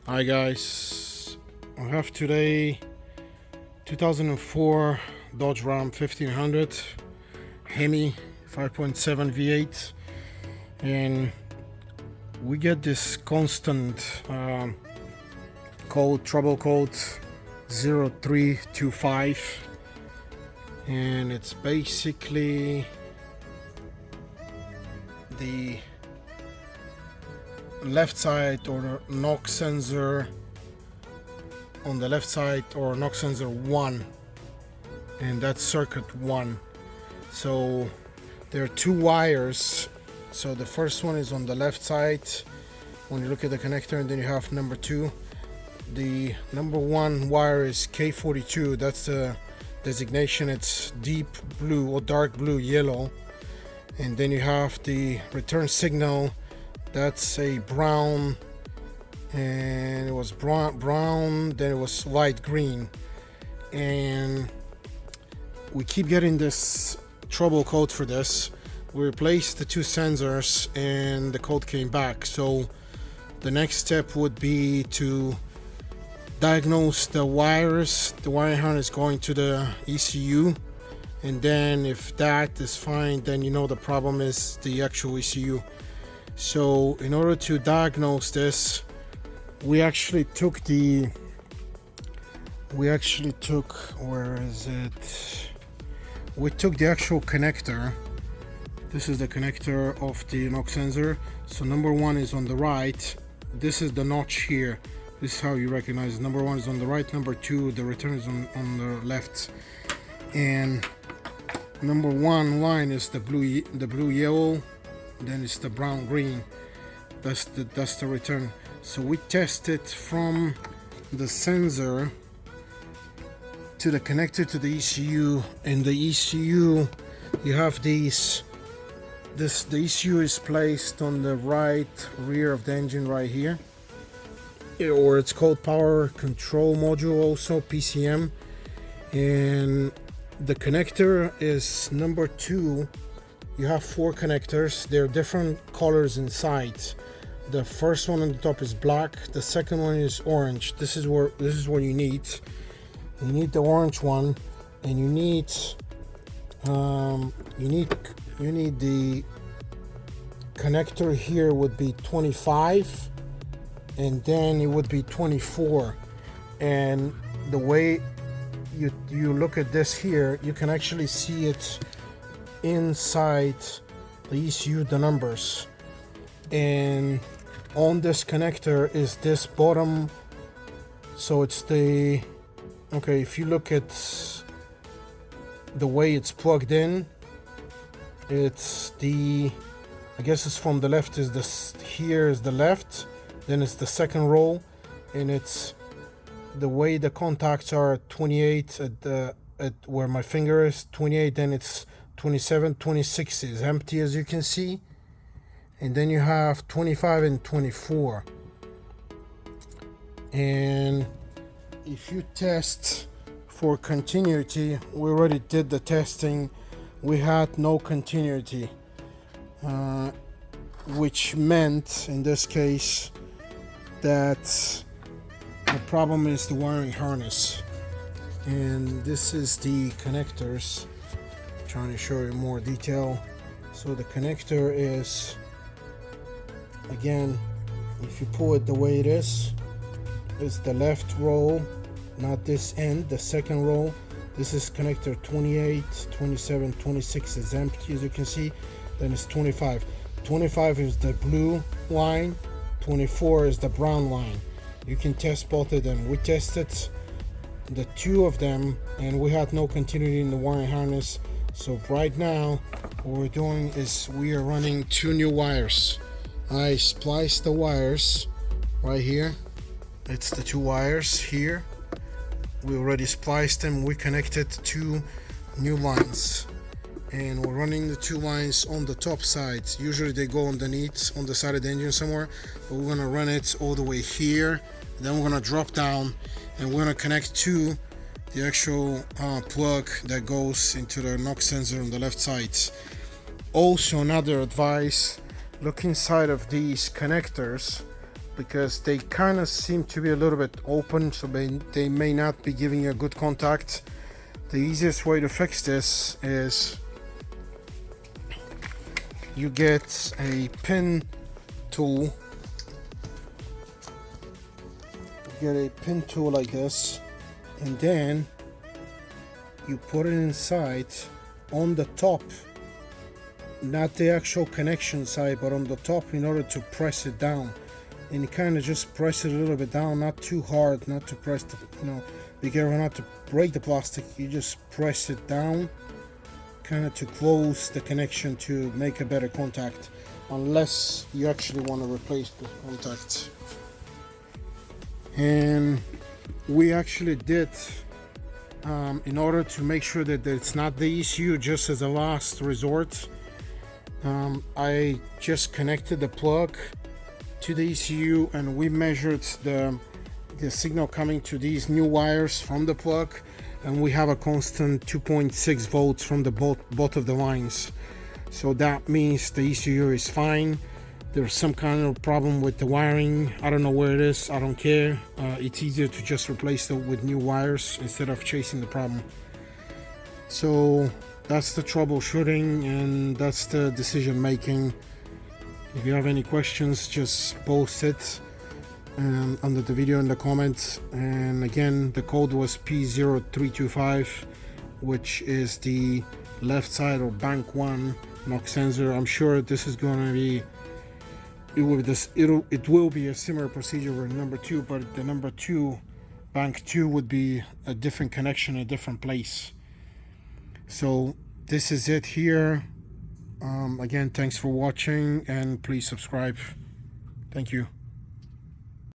Hi guys, I have today 2004 Dodge Ram 1500 Hemi 5.7 V8, and we get this constant trouble code 0325, and it's basically the left side or the knock sensor on the left side, or knock sensor 1, and that's circuit 1. So there are two wires. So the first one is on the left side when you look at the connector, and then you have number 2. The number 1 wire is K42, that's the designation. It's deep blue or dark blue yellow. And then you have the return signal, that's a brown, and it was brown, then it was light green. And we keep getting this trouble code for this. We replaced the two sensors and the code came back. So the next step would be to diagnose the wires, the wiring harness going to the ECU, and then if that is fine, then you know the problem is the actual ECU. So in order to diagnose this, we actually took the actual connector. This is the connector of the knock sensor. So number 1 is on the right. This is the notch here. This is how you recognize it. Number 1 is on the right, number 2, the return is on the left. And number 1 line is the blue yellow, then it's the brown green. That's the return. So we test it from the sensor to the connector to the ECU. And the ECU, you have these. The ECU is placed on the right rear of the engine right here, or it's called power control module, also PCM. And the connector is number 2. You have 4 connectors. They're different colors inside. The first one on the top is black, the second one is orange. This is what you need. You need the orange one, and you need the connector here would be 25, and then it would be 24. And the way you look at this here, you can actually see it inside the ECU, the numbers. And on this connector is this bottom, so it's the, okay, if you look at the way it's plugged in, it's the, I guess it's from the left, is this, here is the left, then it's the second row, and it's the way the contacts are 28 at where my finger is, 28, then it's 27, 26 is empty, as you can see, and then you have 25 and 24. And if you test for continuity, we already did the testing, we had no continuity, which meant in this case that the problem is the wiring harness. And this is the connectors. I'm trying to show you more detail. So the connector is, again, if you pull it the way it is, it's the left row, not this end, the second row. This is connector 28, 27, 26 is empty, as you can see. Then it's 25. 25 is the blue line, 24 is the brown line. You can test both of them. We tested the 2 of them, and we had no continuity in the wiring harness. So right now what we're doing is we are running 2 new wires. I spliced the wires right here. It's the 2 wires here. We already spliced them. We connected 2 new lines, and we're running the 2 lines on the top side. Usually they go underneath on the side of the engine somewhere, but we're gonna run it all the way here. Then we're gonna drop down, and we're gonna connect to the actual plug that goes into the knock sensor on the left side. Also, another advice, look inside of these connectors. because they kind of seem to be a little bit open, so they may not be giving you a good contact. The easiest way to fix this is you get a pin tool. You get a pin tool like this, and then you put it inside on the top, not the actual connection side, but on the top, in order to press it down. And you kind of just press it a little bit down, not too hard, not to press the, be careful not to break the plastic. You just press it down, kind of to close the connection to make a better contact, unless you actually want to replace the contact. And we actually did, in order to make sure that it's not the ECU, just as a last resort, I just connected the plug to the ECU, and we measured the signal coming to these new wires from the plug, and we have a constant 2.6 volts from the both of the lines. So that means the ECU is fine. There's some kind of problem with the wiring. I don't know where it is. I don't care. It's easier to just replace it with new wires instead of chasing the problem. So that's the troubleshooting, and that's the decision making. If you have any questions, just post it under the video in the comments. And again, the code was P0325, which is the left side or bank 1 knock sensor. I'm sure this is going to be, it will be a similar procedure with number 2, but the number 2, bank 2, would be a different connection, a different place. So this is it here. Again, thanks for watching, and please subscribe. Thank you.